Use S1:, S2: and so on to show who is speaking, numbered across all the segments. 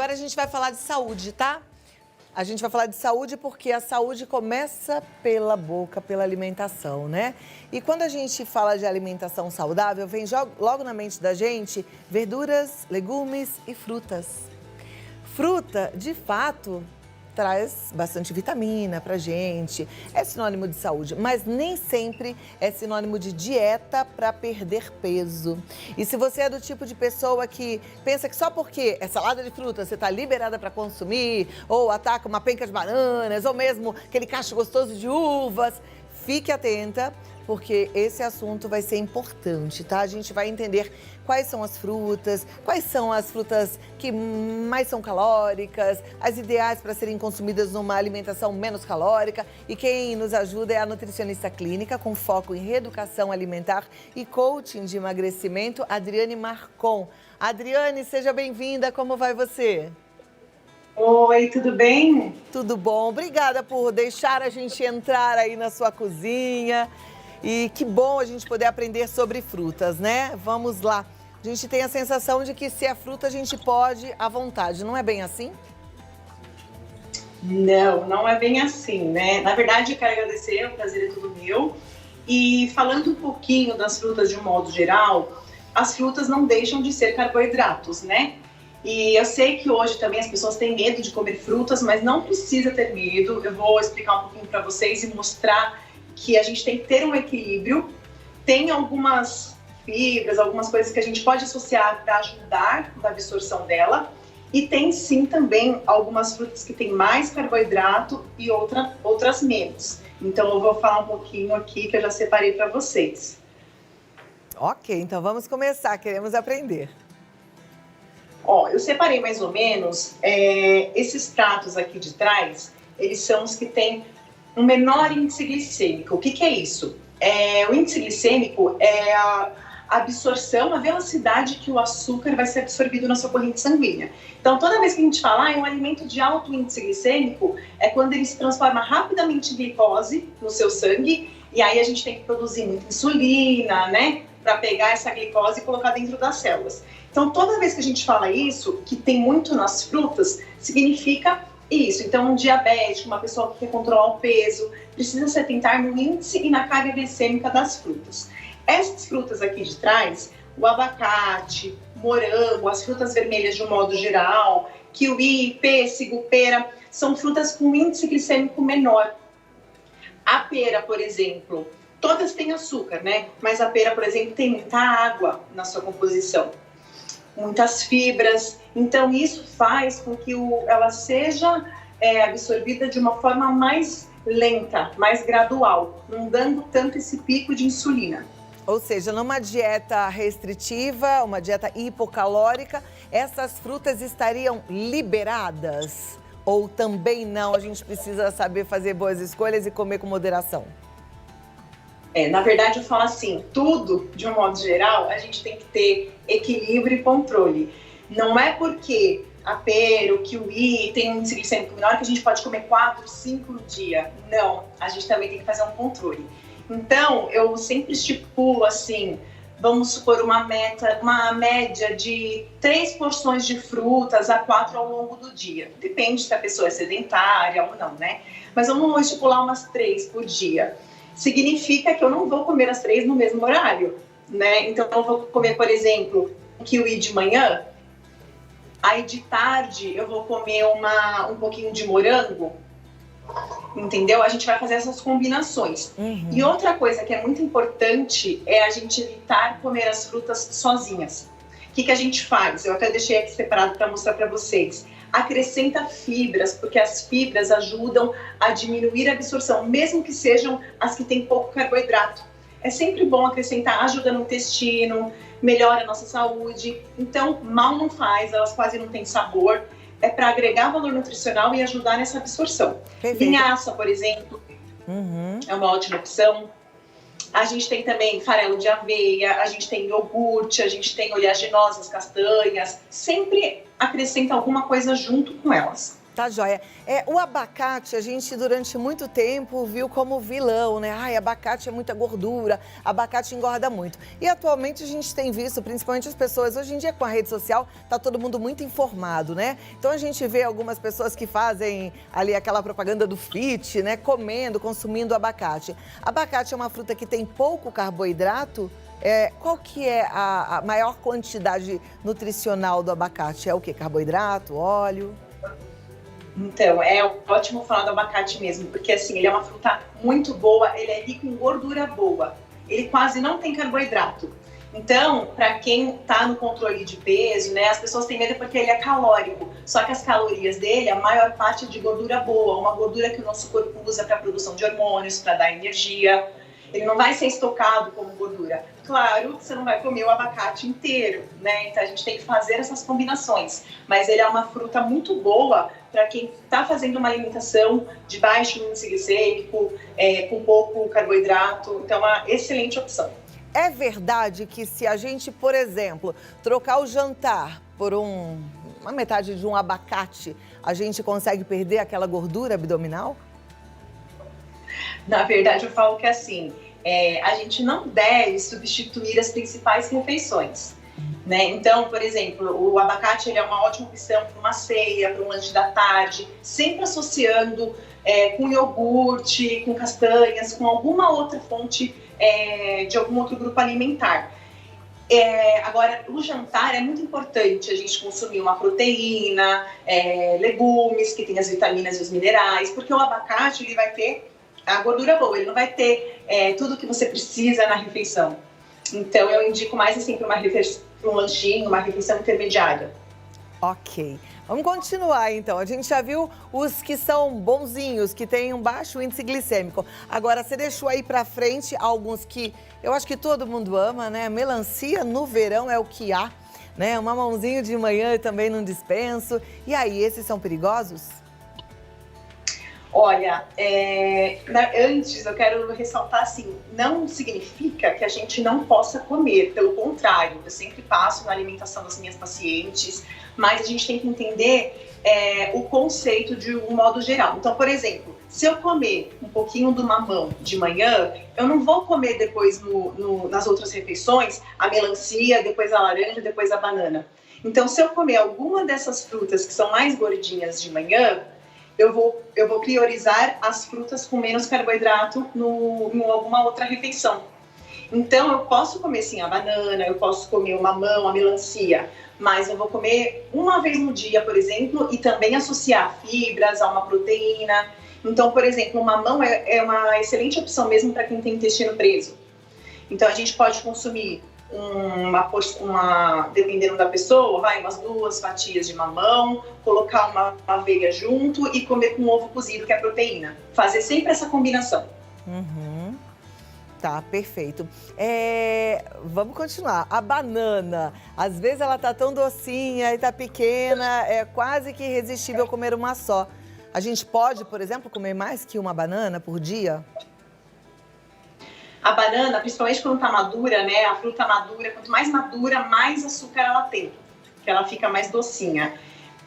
S1: agora a gente vai falar de saúde, tá? A gente vai falar de saúde porque a saúde começa pela boca, pela alimentação, né? E quando a gente fala de alimentação saudável, vem logo na mente da gente verduras, legumes e frutas. Fruta, de fato, traz bastante vitamina pra gente, é sinônimo de saúde, mas nem sempre é sinônimo de dieta para perder peso. E se você é do tipo de pessoa que pensa que só porque é salada de fruta você tá liberada para consumir, ou ataca uma penca de bananas, ou mesmo aquele cacho gostoso de uvas, fique atenta, porque esse assunto vai ser importante, tá? A gente vai entender quais são as frutas que mais são calóricas, as ideais para serem consumidas numa alimentação menos calórica. E quem nos ajuda é a nutricionista clínica com foco em reeducação alimentar e coaching de emagrecimento, Adriane Marcon. Adriane, seja bem-vinda, como vai você?
S2: Oi, tudo bem?
S1: Tudo bom, obrigada por deixar a gente entrar aí na sua cozinha. E que bom a gente poder aprender sobre frutas, né? Vamos lá. A gente tem a sensação de que se é fruta a gente pode à vontade, não é bem assim?
S2: Não, não é bem assim, né? Na verdade, eu quero agradecer, o prazer é todo meu. E falando um pouquinho das frutas de um modo geral, as frutas não deixam de ser carboidratos, né? E eu sei que hoje também as pessoas têm medo de comer frutas, mas não precisa ter medo. Eu vou explicar um pouquinho para vocês e mostrar que a gente tem que ter um equilíbrio. Tem algumas fibras, algumas coisas que a gente pode associar para ajudar na absorção dela. E tem sim também algumas frutas que têm mais carboidrato e outras menos. Então eu vou falar um pouquinho aqui que eu já separei para vocês.
S1: Ok, então vamos começar, queremos aprender.
S2: Ó, eu separei mais ou menos esses pratos aqui de trás, eles são os que têm um menor índice glicêmico. O que é isso? O índice glicêmico é a absorção, a velocidade que o açúcar vai ser absorvido na sua corrente sanguínea. Então, toda vez que a gente fala um alimento de alto índice glicêmico, é quando ele se transforma rapidamente em glicose no seu sangue, e aí a gente tem que produzir muita insulina, né, para pegar essa glicose e colocar dentro das células. Então, toda vez que a gente fala isso, que tem muito nas frutas, significa isso. Então, um diabético, uma pessoa que quer controlar o peso, precisa se atentar no índice e na carga glicêmica das frutas. Essas frutas aqui de trás, o abacate, morango, as frutas vermelhas de um modo geral, kiwi, pêssego, pera, são frutas com índice glicêmico menor. A pera, por exemplo, todas têm açúcar, né? Mas a pera, por exemplo, tem muita água na sua composição, muitas fibras. Então, isso faz com que ela seja absorvida de uma forma mais lenta, mais gradual, não dando tanto esse pico de insulina.
S1: Ou seja, numa dieta restritiva, uma dieta hipocalórica, essas frutas estariam liberadas? Ou também não? A gente precisa saber fazer boas escolhas e comer com moderação?
S2: Na verdade, eu falo assim, tudo, de um modo geral, a gente tem que ter equilíbrio e controle. Não é porque a pera, o kiwi tem um índice glicêmico menor que a gente pode comer 4, 5 no dia. Não, a gente também tem que fazer um controle. Então, eu sempre estipulo assim, vamos supor uma média de 3 porções de frutas a 4 ao longo do dia. Depende se a pessoa é sedentária ou não, né? Mas vamos estipular umas 3 por dia. Significa que eu não vou comer as 3 no mesmo horário, né? Então, eu vou comer, por exemplo, um kiwi de manhã, aí de tarde eu vou comer um pouquinho de morango, entendeu? A gente vai fazer essas combinações. E outra coisa que é muito importante é a gente evitar comer as frutas sozinhas. O que a gente faz? Eu até deixei aqui separado para mostrar para vocês. Acrescenta fibras, porque as fibras ajudam a diminuir a absorção, mesmo que sejam as que têm pouco carboidrato. É sempre bom acrescentar, ajuda no intestino, melhora a nossa saúde. Então, mal não faz, elas quase não têm sabor. É para agregar valor nutricional e ajudar nessa absorção.
S1: Perfeito.
S2: Linhaça, por exemplo, é uma ótima opção. A gente tem também farelo de aveia, a gente tem iogurte, a gente tem oleaginosas, castanhas. Sempre acrescenta alguma coisa junto com elas.
S1: Tá joia. O abacate, a gente durante muito tempo viu como vilão, né? Ai, abacate é muita gordura, abacate engorda muito. E atualmente a gente tem visto, principalmente as pessoas, hoje em dia com a rede social, tá todo mundo muito informado, né? Então a gente vê algumas pessoas que fazem ali aquela propaganda do fit, né? Comendo, consumindo abacate. Abacate é uma fruta que tem pouco carboidrato. Qual que é a maior quantidade nutricional do abacate? É o quê? Carboidrato, óleo?
S2: Então, é ótimo falar do abacate mesmo, porque assim, ele é uma fruta muito boa, ele é rico em gordura boa, ele quase não tem carboidrato. Então, para quem está no controle de peso, né, as pessoas têm medo porque ele é calórico, só que as calorias dele, a maior parte é de gordura boa, uma gordura que o nosso corpo usa para a produção de hormônios, para dar energia. Ele não vai ser estocado como gordura. Claro que você não vai comer o abacate inteiro, né? Então a gente tem que fazer essas combinações. Mas ele é uma fruta muito boa para quem está fazendo uma alimentação de baixo índice glicêmico, com pouco carboidrato. Então é uma excelente opção.
S1: É verdade que se a gente, por exemplo, trocar o jantar por uma metade de um abacate, a gente consegue perder aquela gordura abdominal?
S2: Na verdade, eu falo que assim, a gente não deve substituir as principais refeições, né? Então, por exemplo, o abacate ele é uma ótima opção para uma ceia, para um lanche da tarde, sempre associando com iogurte, com castanhas, com alguma outra fonte de algum outro grupo alimentar. Agora, o jantar é muito importante a gente consumir uma proteína, legumes, que tem as vitaminas e os minerais, porque o abacate ele vai ter a gordura boa, ele não vai ter tudo que você precisa na refeição. Então, eu indico mais assim para um lanchinho, uma refeição intermediária.
S1: Ok. Vamos continuar, então. A gente já viu os que são bonzinhos, que têm um baixo índice glicêmico. Agora, você deixou aí pra frente alguns que eu acho que todo mundo ama, né? Melancia no verão é o que há, né? Um mamãozinho de manhã eu também não dispenso. E aí, esses são perigosos?
S2: Olha, antes eu quero ressaltar assim, não significa que a gente não possa comer, pelo contrário, eu sempre passo na alimentação das minhas pacientes, mas a gente tem que entender o conceito de um modo geral. Então, por exemplo, se eu comer um pouquinho do mamão de manhã, eu não vou comer depois nas outras refeições a melancia, depois a laranja, depois a banana. Então, se eu comer alguma dessas frutas que são mais gordinhas de manhã, eu vou priorizar as frutas com menos carboidrato em alguma outra refeição. Então, eu posso comer sim a banana, eu posso comer o mamão, a melancia, mas eu vou comer uma vez no dia, por exemplo, e também associar fibras a uma proteína. Então, por exemplo, o mamão é uma excelente opção mesmo para quem tem intestino preso. Então, a gente pode consumir dependendo da pessoa, umas 2 fatias de mamão, colocar uma aveia junto e comer com ovo cozido, que é proteína. Fazer sempre essa combinação.
S1: Uhum. Tá, perfeito. Vamos continuar. A banana, às vezes ela tá tão docinha e tá pequena, é quase que irresistível comer uma só. A gente pode, por exemplo, comer mais que uma banana por dia?
S2: A banana, principalmente quando está madura, né? A fruta madura, quanto mais madura, mais açúcar ela tem, que ela fica mais docinha.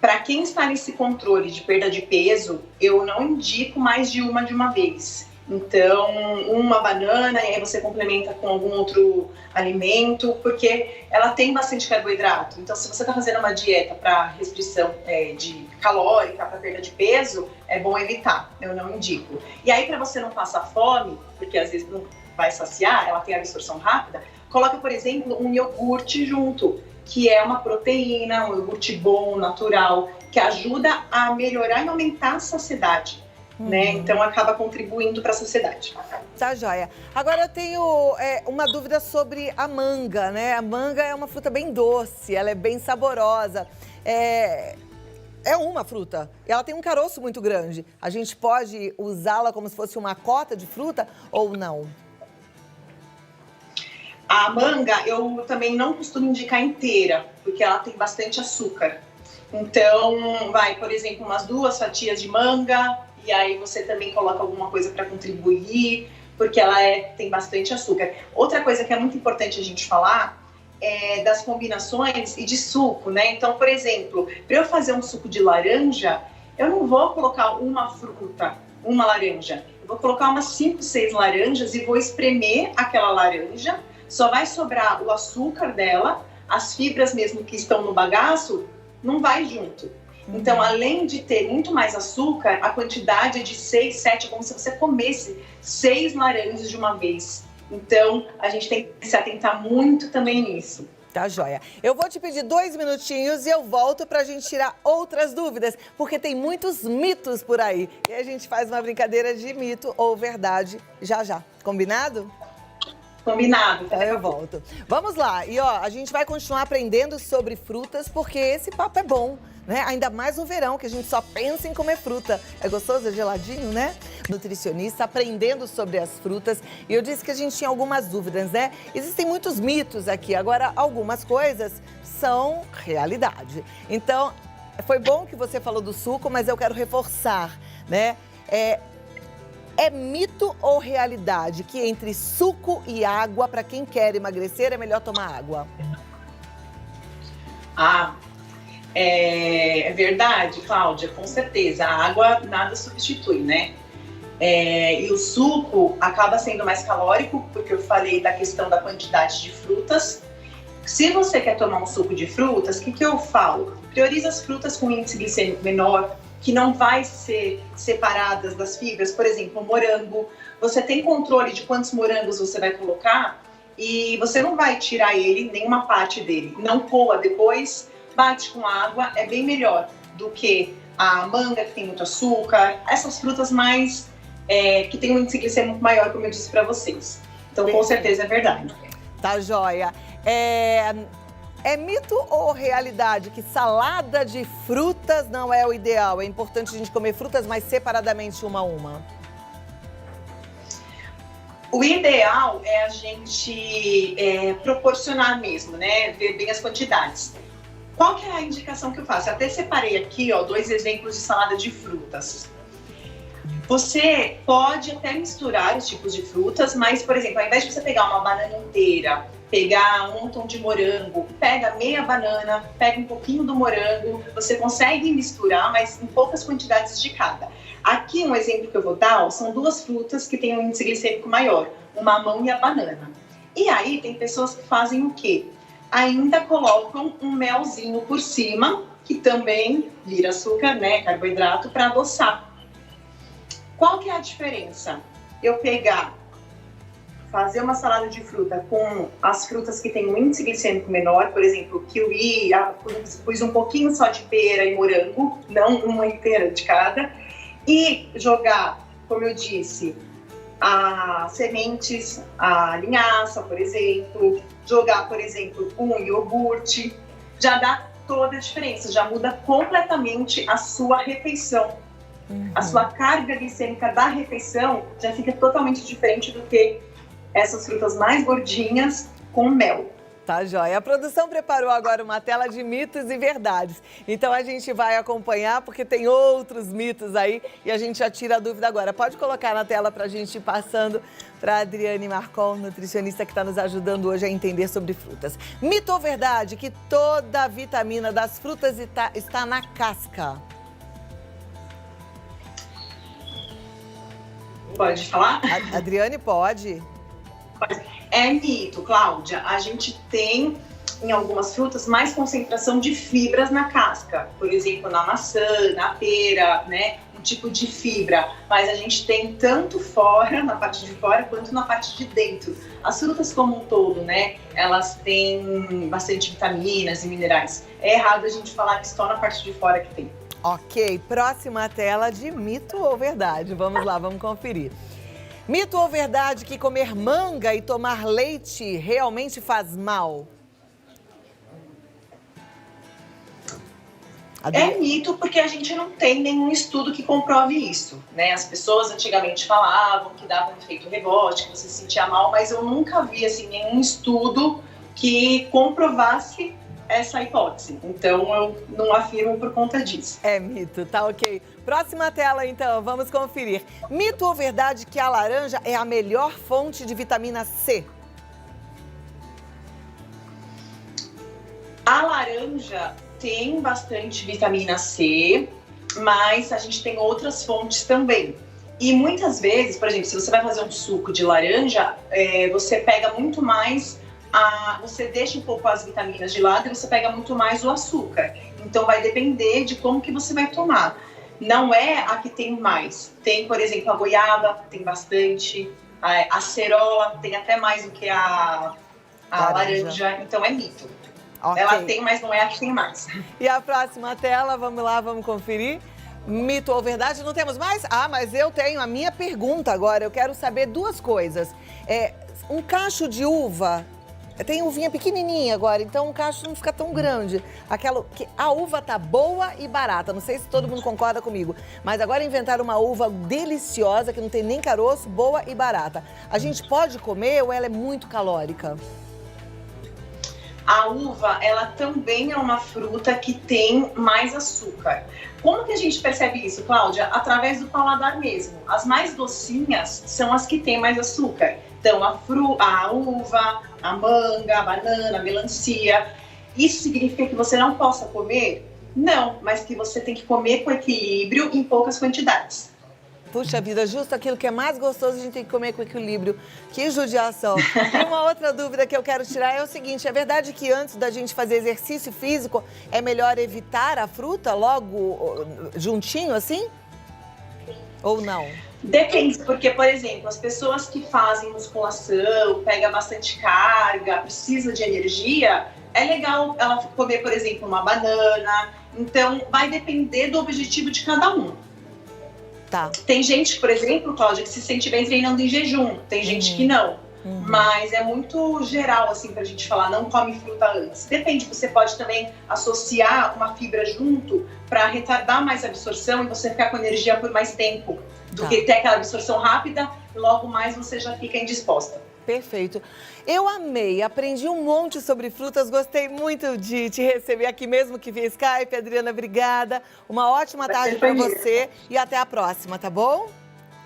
S2: Para quem está nesse controle de perda de peso, eu não indico mais de uma vez. Então, uma banana e aí você complementa com algum outro alimento, porque ela tem bastante carboidrato. Então, se você está fazendo uma dieta para restrição de calórica, para perda de peso, é bom evitar, eu não indico. E aí, para você não passar fome, porque às vezes não vai saciar, ela tem absorção rápida, coloca, por exemplo, um iogurte junto, que é uma proteína, um iogurte bom, natural, que ajuda a melhorar e aumentar a saciedade. Né? Então acaba contribuindo para a saciedade.
S1: Tá joia. Agora eu tenho uma dúvida sobre a manga, né? A manga é uma fruta bem doce, ela é bem saborosa. É uma fruta, ela tem um caroço muito grande. A gente pode usá-la como se fosse uma cota de fruta ou não?
S2: A manga eu também não costumo indicar inteira, porque ela tem bastante açúcar. Então, por exemplo, umas 2 fatias de manga, e aí você também coloca alguma coisa para contribuir, porque ela tem bastante açúcar. Outra coisa que é muito importante a gente falar é das combinações e de suco, né? Então, por exemplo, para eu fazer um suco de laranja, eu não vou colocar uma fruta, uma laranja. Eu vou colocar umas 5, 6 laranjas e vou espremer aquela laranja. Só vai sobrar o açúcar dela, as fibras mesmo que estão no bagaço, não vai junto. Então, além de ter muito mais açúcar, a quantidade é de 6, 7, como se você comesse 6 laranjas de uma vez. Então, a gente tem que se atentar muito também nisso.
S1: Tá joia. Eu vou te pedir 2 minutinhos e eu volto pra gente tirar outras dúvidas, porque tem muitos mitos por aí. E a gente faz uma brincadeira de mito ou verdade já já. Combinado?
S2: Combinado.
S1: Então eu volto. Vamos lá. E ó, a gente vai continuar aprendendo sobre frutas, porque esse papo é bom, né? Ainda mais no verão, que a gente só pensa em comer fruta. É gostoso, é geladinho, né? Nutricionista aprendendo sobre as frutas. E eu disse que a gente tinha algumas dúvidas, né? Existem muitos mitos aqui. Agora, algumas coisas são realidade. Então, foi bom que você falou do suco, mas eu quero reforçar, né? É mito ou realidade que entre suco e água, para quem quer emagrecer, é melhor tomar água?
S2: É verdade, Cláudia, com certeza. A água nada substitui, né? E o suco acaba sendo mais calórico, porque eu falei da questão da quantidade de frutas. Se você quer tomar um suco de frutas, o que eu falo? Prioriza as frutas com índice glicêmico menor, que não vai ser separadas das fibras. Por exemplo, o morango. Você tem controle de quantos morangos você vai colocar e você não vai tirar ele, nenhuma parte dele. Não coa depois, bate com água, é bem melhor do que a manga, que tem muito açúcar, essas frutas mais que tem um índice glicêmico maior, como eu disse para vocês. Então, com certeza é verdade.
S1: Tá joia. É mito ou realidade que salada de frutas não é o ideal? É importante a gente comer frutas, mas separadamente uma a uma?
S2: O ideal é a gente proporcionar mesmo, né? Ver bem as quantidades. Qual que é a indicação que eu faço? Eu até separei aqui, ó, 2 exemplos de salada de frutas. Você pode até misturar os tipos de frutas, mas, por exemplo, ao invés de você pegar uma banana inteira, pegar um montão de morango, pega meia banana, pega um pouquinho do morango, você consegue misturar, mas em poucas quantidades de cada. Aqui um exemplo que eu vou dar, são 2 frutas que têm um índice glicêmico maior, o mamão e a banana. E aí tem pessoas que fazem o quê? Ainda colocam um melzinho por cima, que também vira açúcar, né, carboidrato, para adoçar. Qual que é a diferença? Eu fazer uma salada de fruta com as frutas que têm um índice glicêmico menor, por exemplo, kiwi, pus um pouquinho só de pera e morango, não uma inteira de cada, e jogar, como eu disse, as sementes, a linhaça, por exemplo, jogar, por exemplo, um iogurte, já dá toda a diferença, já muda completamente a sua refeição. A sua carga glicêmica da refeição já fica totalmente diferente do que essas frutas mais gordinhas com mel.
S1: Tá joia. A produção preparou agora uma tela de mitos e verdades. Então a gente vai acompanhar, porque tem outros mitos aí e a gente já tira a dúvida agora. Pode colocar na tela pra gente ir passando para Adriane Marcon, nutricionista que está nos ajudando hoje a entender sobre frutas. Mito ou verdade que toda a vitamina das frutas está na casca?
S2: Pode falar?
S1: Adriane, pode.
S2: É mito, Cláudia. A gente tem, em algumas frutas, mais concentração de fibras na casca. Por exemplo, na maçã, na pera, né? Um tipo de fibra. Mas a gente tem tanto fora, na parte de fora, quanto na parte de dentro. As frutas como um todo, né? Elas têm bastante vitaminas e minerais. É errado a gente falar que só na parte de fora que tem.
S1: Ok, próxima tela de mito ou verdade. Vamos lá, vamos conferir. Mito ou verdade que comer manga e tomar leite realmente faz mal?
S2: É mito porque a gente não tem nenhum estudo que comprove isso, né? As pessoas antigamente falavam que dava um efeito rebote, que você se sentia mal, mas eu nunca vi assim, nenhum estudo que comprovasse essa hipótese. Então, eu não afirmo por conta disso.
S1: É mito, tá ok. Próxima tela, então, vamos conferir. Mito ou verdade que a laranja é a melhor fonte de vitamina C?
S2: A laranja tem bastante vitamina C. mas a gente tem outras fontes também. E muitas vezes, por exemplo, se você vai fazer um suco de laranja, você pega muito mais, você deixa um pouco as vitaminas de lado e você pega muito mais o açúcar. Então vai depender de como que você vai tomar. Não é a que tem mais. Tem, por exemplo, a goiaba, tem bastante. A acerola tem até mais do que a laranja. Então é mito. Okay. Ela tem, mas não é a que tem mais.
S1: E a próxima tela, vamos lá, vamos conferir. Mito ou verdade? Não temos mais? Mas eu tenho a minha pergunta agora. Eu quero saber duas coisas. Um cacho de uva, tem uvinha pequenininha agora, então o cacho não fica tão grande. A uva tá boa e barata. Não sei se todo mundo concorda comigo. Mas agora inventaram uma uva deliciosa, que não tem nem caroço, boa e barata. A gente pode comer ou ela é muito calórica?
S2: A uva, ela também é uma fruta que tem mais açúcar. Como que a gente percebe isso, Cláudia? Através do paladar mesmo. As mais docinhas são as que têm mais açúcar. Então, a uva, a manga, a banana, a melancia. Isso significa que você não possa comer? Não, mas que você tem que comer com equilíbrio em poucas quantidades.
S1: Puxa vida, justo aquilo que é mais gostoso a gente tem que comer com equilíbrio. Que judiação. E uma outra dúvida que eu quero tirar é o seguinte, é verdade que antes da gente fazer exercício físico é melhor evitar a fruta logo juntinho assim? Ou não?
S2: Depende, porque, por exemplo, as pessoas que fazem musculação, pegam bastante carga, precisa de energia, é legal ela comer, por exemplo, uma banana. Então, vai depender do objetivo de cada um.
S1: Tá.
S2: Tem gente, por exemplo, Cláudia, que se sente bem treinando em jejum. Tem gente que não. Mas é muito geral, assim, pra gente falar, não come fruta antes. Depende, você pode também associar uma fibra junto pra retardar mais a absorção e você ficar com energia por mais tempo. Do que ter aquela absorção rápida, logo mais você já fica indisposta.
S1: Perfeito. Eu amei, aprendi um monte sobre frutas, gostei muito de te receber aqui mesmo que via Skype. Adriana, obrigada. Uma ótima tarde para você e até a próxima, tá bom?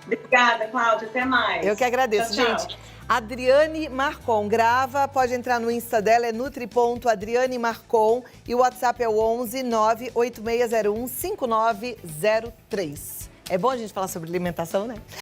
S2: Obrigada, Cláudia. Até mais.
S1: Eu que agradeço,
S2: tchau,
S1: gente. Adriane Marcon, grava, pode entrar no Insta dela, é nutri.adriane Marcon e o WhatsApp é o 11 98601 5903. É bom a gente falar sobre alimentação, né?